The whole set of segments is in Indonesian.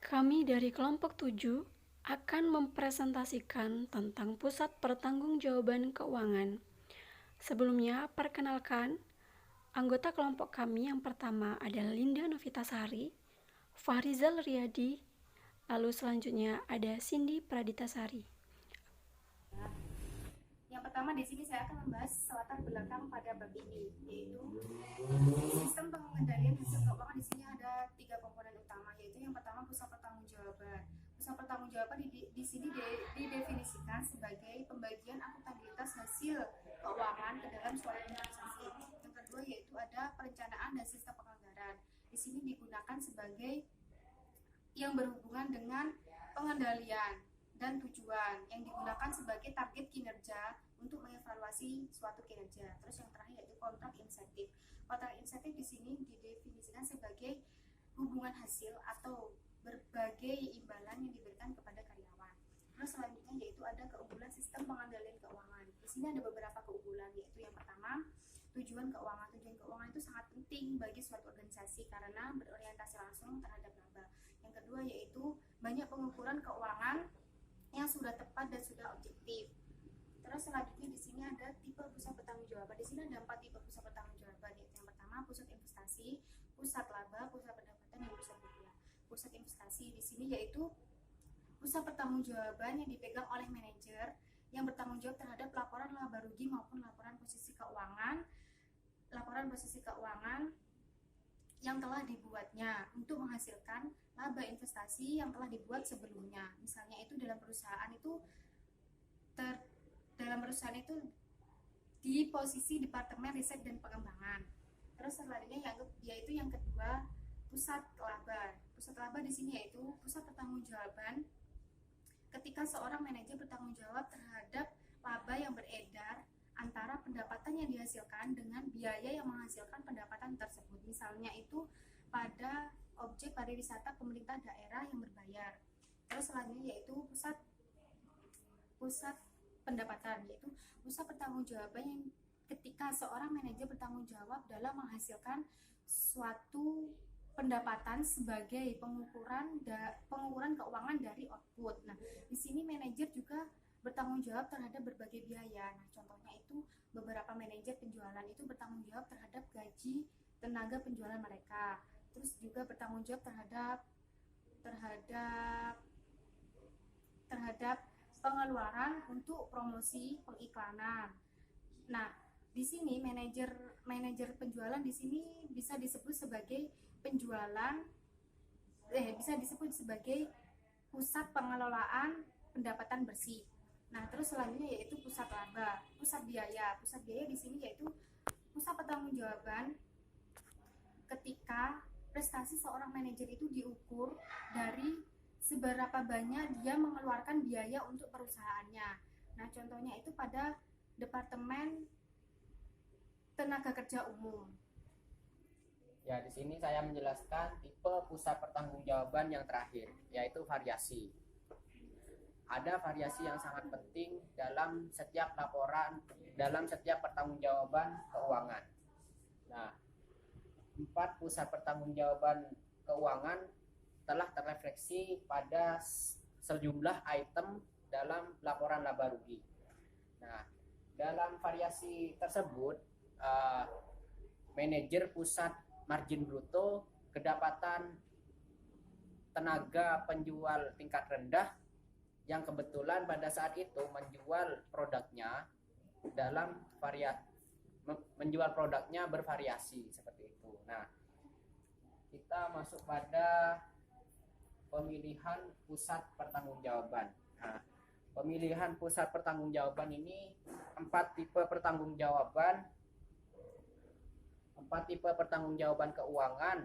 Kami dari kelompok 7 akan mempresentasikan tentang pusat pertanggungjawaban keuangan. Sebelumnya, perkenalkan, anggota kelompok kami yang pertama adalah Linda Novitasari, Fahrizal Riyadi, lalu selanjutnya ada Cindy Praditasari. Yang pertama di sini saya akan membahas latar belakang pada bab ini, yaitu sistem pengendalian hasil keuangan. Di sini ada 3 komponen utama, yaitu yang pertama pusat pertanggungjawaban. Pusat pertanggungjawaban di sini didefinisikan sebagai pembagian akuntabilitas hasil keuangan ke dalam suatu organisasi. Yang kedua yaitu ada perencanaan dan sistem penganggaran. Di sini digunakan sebagai yang berhubungan dengan pengendalian dan tujuan yang digunakan sebagai target kinerja untuk mengevaluasi suatu kinerja. Terus yang terakhir yaitu kontrak insentif. Kontrak insentif di sini didefinisikan sebagai hubungan hasil atau berbagai imbalan yang diberikan kepada karyawan. Terus selanjutnya yaitu ada keunggulan sistem pengendalian keuangan. Di sini ada beberapa keunggulan, yaitu yang pertama tujuan keuangan. Tujuan keuangan itu sangat penting bagi suatu organisasi karena berorientasi langsung terhadap laba. Yang kedua yaitu banyak pengukuran keuangan yang sudah tepat dan sudah objektif. Terus selanjutnya di sini ada tipe pusat pertanggungjawaban. Di sini ada 4 tipe pusat pertanggungjawaban, yaitu yang pertama pusat investasi, pusat laba, pusat pendapatan, dan pusat rupiah. Pusat investasi di sini yaitu pusat pertanggungjawaban yang dipegang oleh manajer yang bertanggung jawab terhadap laporan laba rugi maupun laporan posisi keuangan yang telah dibuatnya untuk menghasilkan laba investasi yang telah dibuat sebelumnya. Misalnya itu dalam perusahaan itu di posisi Departemen Riset dan Pengembangan. Terus selanjutnya yaitu yang kedua, pusat laba. Pusat laba di sini yaitu pusat pertanggungjawaban ketika seorang manajer bertanggung jawab terhadap laba yang beredar antara pendapatan yang dihasilkan dengan biaya yang menghasilkan pendapatan tersebut. Misalnya itu pada objek pariwisata pemerintah daerah yang berbayar. Terus selanjutnya yaitu pusat pendapatan, yaitu pusat pertanggungjawaban yang ketika seorang manajer bertanggung jawab dalam menghasilkan suatu pendapatan sebagai pengukuran keuangan dari output. Nah, di sini manajer juga bertanggung jawab terhadap berbagai biaya. Nah, contohnya itu beberapa manajer penjualan itu bertanggung jawab terhadap gaji tenaga penjualan mereka. Terus juga bertanggung jawab terhadap terhadap pengeluaran untuk promosi pengiklanan. Nah, di sini manajer penjualan di sini bisa disebut sebagai pusat pengelolaan pendapatan bersih. Nah, terus selanjutnya yaitu pusat laba, pusat biaya. Pusat biaya di sini yaitu pusat pertanggungjawaban ketika prestasi seorang manajer itu diukur dari seberapa banyak dia mengeluarkan biaya untuk perusahaannya. Nah, contohnya itu pada Departemen Tenaga Kerja Umum. Ya, di sini saya menjelaskan tipe pusat pertanggungjawaban yang terakhir, yaitu variasi. Ada variasi yang sangat penting dalam setiap laporan, dalam setiap pertanggungjawaban keuangan. Nah, 4 pusat pertanggungjawaban keuangan telah terrefleksi pada sejumlah item dalam laporan laba rugi. Nah, dalam variasi tersebut, manajer pusat margin bruto, kedapatan tenaga penjual tingkat rendah yang kebetulan pada saat itu menjual produknya bervariasi seperti itu. Nah, kita masuk pada pemilihan pusat pertanggungjawaban. Nah, pemilihan pusat pertanggungjawaban ini 4 tipe pertanggungjawaban keuangan,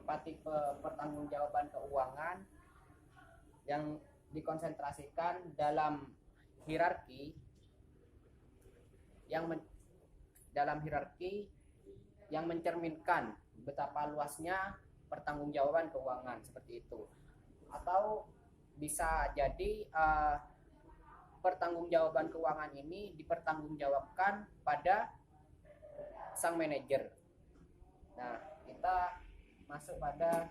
4 tipe pertanggungjawaban keuangan yang dikonsentrasikan dalam hierarki yang mencerminkan betapa luasnya pertanggungjawaban keuangan seperti itu. Atau bisa jadi pertanggungjawaban keuangan ini dipertanggungjawabkan pada sang manajer. Nah, kita masuk pada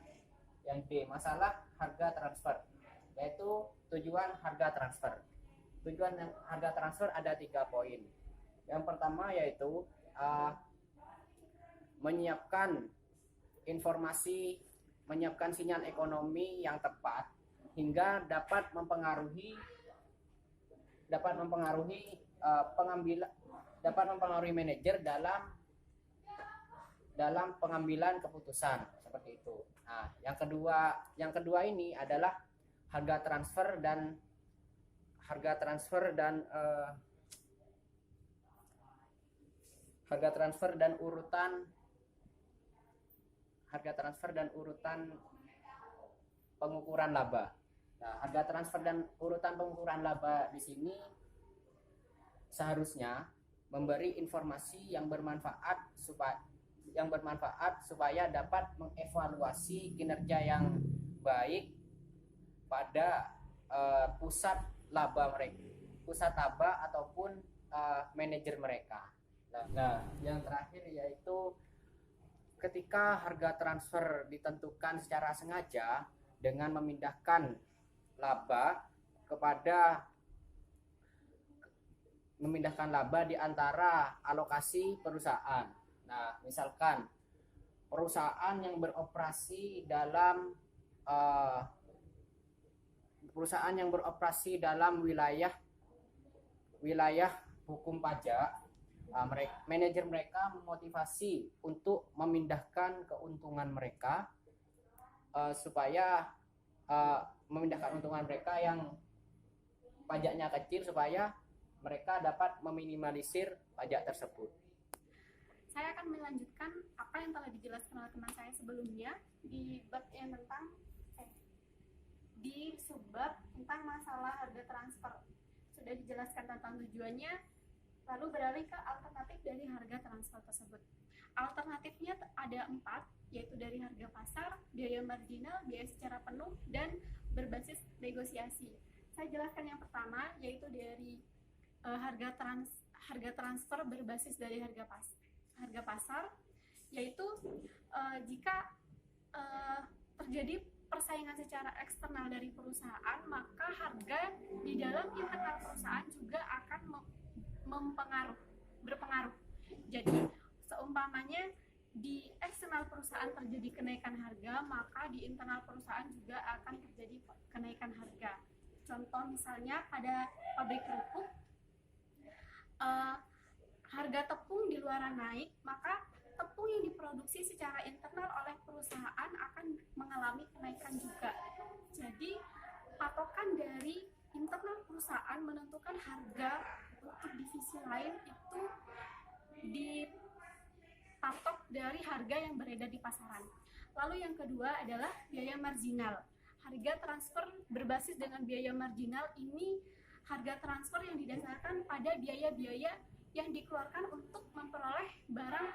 yang D, masalah harga transfer, yaitu tujuan harga transfer. Tujuan harga transfer ada 3 poin. Yang pertama yaitu menyiapkan informasi, menyiapkan sinyal ekonomi yang tepat hingga dapat mempengaruhi manajer dalam pengambilan keputusan seperti itu. Nah, yang kedua ini adalah harga transfer dan urutan pengukuran laba. Nah, harga transfer dan urutan pengukuran laba di sini seharusnya memberi informasi yang bermanfaat supaya dapat mengevaluasi kinerja yang baik pada pusat laba ataupun manajer mereka. Nah, yang terakhir yaitu ketika harga transfer ditentukan secara sengaja dengan memindahkan laba di antara alokasi perusahaan. Nah, misalkan perusahaan yang beroperasi dalam wilayah hukum pajak, manajer mereka memotivasi untuk memindahkan keuntungan mereka memindahkan keuntungan mereka yang pajaknya kecil supaya mereka dapat meminimalisir pajak tersebut. Saya akan melanjutkan apa yang telah dijelaskan oleh teman saya sebelumnya di bab yang di subbab tentang masalah harga transfer. Sudah dijelaskan tentang tujuannya, lalu beralih ke alternatif dari harga transfer tersebut. Alternatifnya ada 4, yaitu dari harga pasar, biaya marginal, biaya secara penuh, dan berbasis negosiasi. Saya jelaskan yang pertama, yaitu dari harga transfer berbasis dari harga pasar, yaitu jika terjadi persaingan secara eksternal dari perusahaan, maka harga di dalam internal perusahaan juga akan berpengaruh. Jadi seumpamanya di eksternal perusahaan terjadi kenaikan harga, maka di internal perusahaan juga akan terjadi kenaikan harga. Contoh misalnya pada pabrik kerupuk, harga tepung di luaran naik, maka tepung yang diproduksi secara internal oleh perusahaan akan mengalami kenaikan juga. Jadi patokan dari internal perusahaan menentukan harga untuk divisi lain itu dipatok dari harga yang beredar di pasaran. Lalu yang kedua adalah biaya marginal. Harga transfer berbasis dengan biaya marginal ini harga transfer yang didasarkan pada biaya-biaya yang dikeluarkan untuk memperoleh barang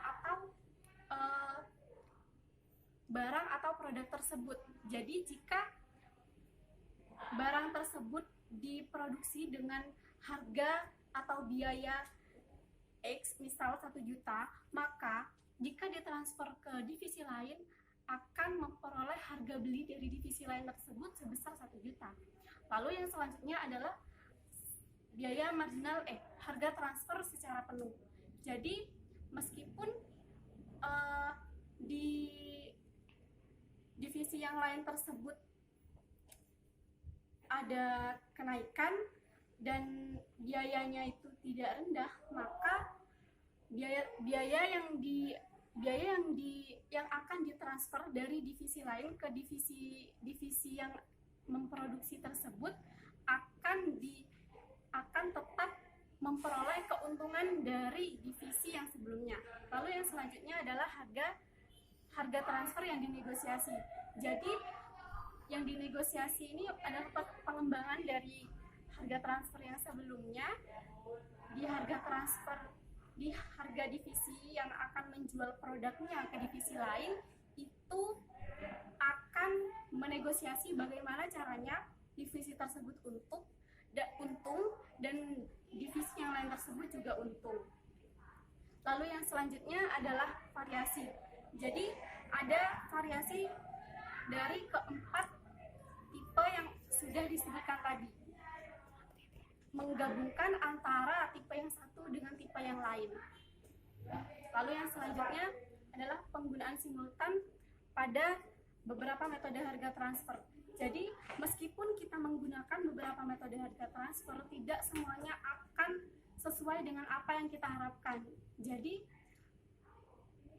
atau produk tersebut. Jadi jika barang tersebut diproduksi dengan harga atau biaya X, misal 1 juta, maka jika ditransfer ke divisi lain akan memperoleh harga beli dari divisi lain tersebut sebesar 1 juta. Lalu yang selanjutnya adalah biaya marginal harga transfer secara penuh. Jadi meskipun di divisi yang lain tersebut ada kenaikan dan biayanya itu tidak rendah, maka biaya yang akan ditransfer dari divisi lain ke divisi yang memproduksi tersebut akan tetap memperoleh keuntungan dari divisi yang sebelumnya. Lalu yang selanjutnya adalah harga transfer yang dinegosiasi. Jadi yang dinegosiasi ini adalah pengembangan dari harga transfer yang sebelumnya di harga divisi yang akan menjual produknya ke divisi lain, itu akan menegosiasi bagaimana caranya divisi tersebut untung dan divisi yang lain tersebut juga untung. Lalu yang selanjutnya adalah variasi. Jadi ada variasi dari keempat tipe yang sudah disebutkan tadi, menggabungkan antara tipe yang satu dengan tipe yang lain. Lalu yang selanjutnya adalah penggunaan simultan pada beberapa metode harga transfer. Jadi meskipun kita menggunakan beberapa metode harga transfer, tidak semuanya akan sesuai dengan apa yang kita harapkan. Jadi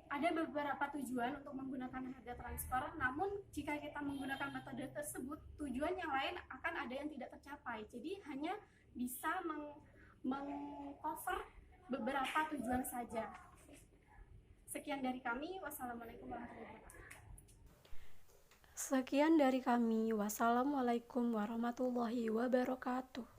ada beberapa tujuan untuk menggunakan harga transfer, namun jika kita menggunakan metode tersebut, tujuan yang lain akan ada yang tidak tercapai. Jadi hanya bisa meng-cover beberapa tujuan saja. Sekian dari kami. Wassalamualaikum warahmatullahi wabarakatuh. Sekian dari kami. Wassalamualaikum warahmatullahi wabarakatuh.